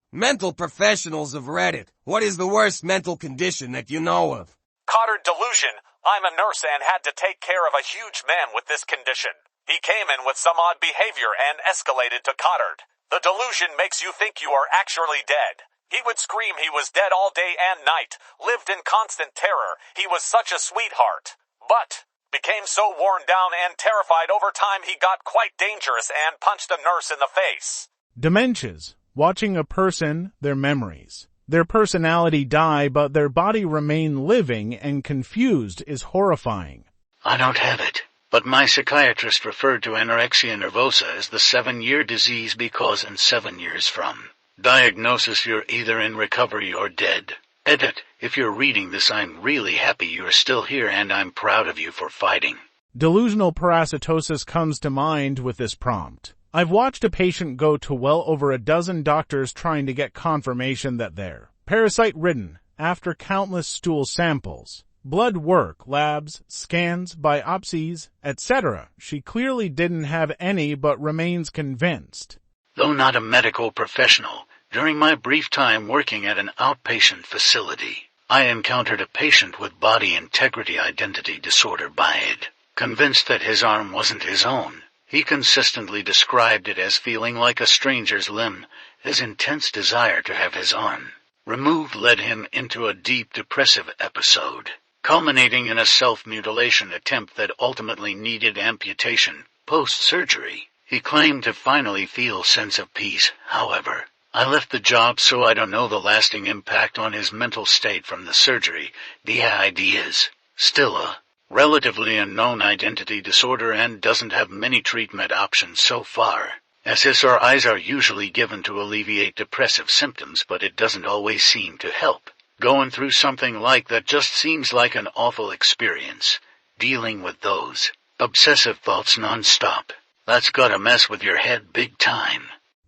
Mental professionals of Reddit. What is the worst mental condition that you know of? Cotard delusion. I'm a nurse and had to take care of a huge man with this condition. He came in with some odd behavior and escalated to Cotard. The delusion makes you think you are actually dead. He would scream he was dead all day and night, lived in constant terror. He was such a sweetheart. But became so worn down and terrified over time he got quite dangerous and punched a nurse in the face. Dementias. Watching a person, their memories. Their personality die, but their body remain living and confused is horrifying. I don't have it, but my psychiatrist referred to anorexia nervosa as the 7-year disease because in 7 years from diagnosis you're either in recovery or dead. Edit, if you're reading this, I'm really happy you're still here and I'm proud of you for fighting. Delusional parasitosis comes to mind with this prompt. I've watched a patient go to well over a dozen doctors trying to get confirmation that they're parasite-ridden after countless stool samples, blood work, labs, scans, biopsies, etc. She clearly didn't have any but remains convinced. Though not a medical professional, during my brief time working at an outpatient facility, I encountered a patient with body integrity identity disorder BID. Convinced that his arm wasn't his own, he consistently described it as feeling like a stranger's limb. His intense desire to have his arm removed led him into a deep depressive episode, culminating in a self-mutilation attempt that ultimately needed amputation. Post-surgery, he claimed to finally feel sense of peace. However, I left the job so I don't know the lasting impact on his mental state from the surgery. DID is still a relatively unknown identity disorder and doesn't have many treatment options so far. SSRIs are usually given to alleviate depressive symptoms, but it doesn't always seem to help. Going through something like that just seems like an awful experience. Dealing with those obsessive thoughts non-stop. That's gotta mess with your head big time.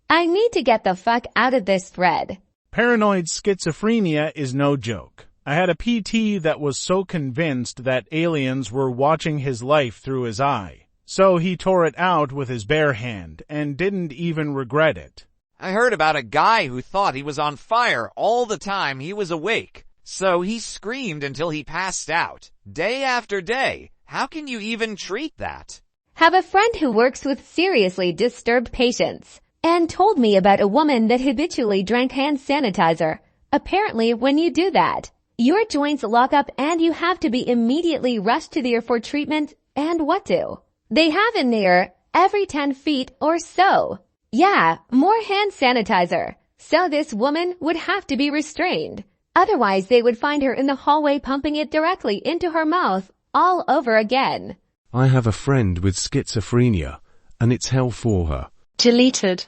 I need to get the fuck out of this thread. Paranoid schizophrenia is no joke. I had a PT that was so convinced that aliens were watching his life through his eye. So he tore it out with his bare hand and didn't even regret it. I heard about a guy who thought he was on fire all the time he was awake. So he screamed until he passed out. Day after day. How can you even treat that? Have a friend who works with seriously disturbed patients and told me about a woman that habitually drank hand sanitizer. Apparently, when you do that, your joints lock up and you have to be immediately rushed to there for treatment. And what do? They have in there every 10 feet or so. Yeah, more hand sanitizer. So this woman would have to be restrained. Otherwise, they would find her in the hallway pumping it directly into her mouth all over again. I have a friend with schizophrenia, and it's hell for her. Deleted.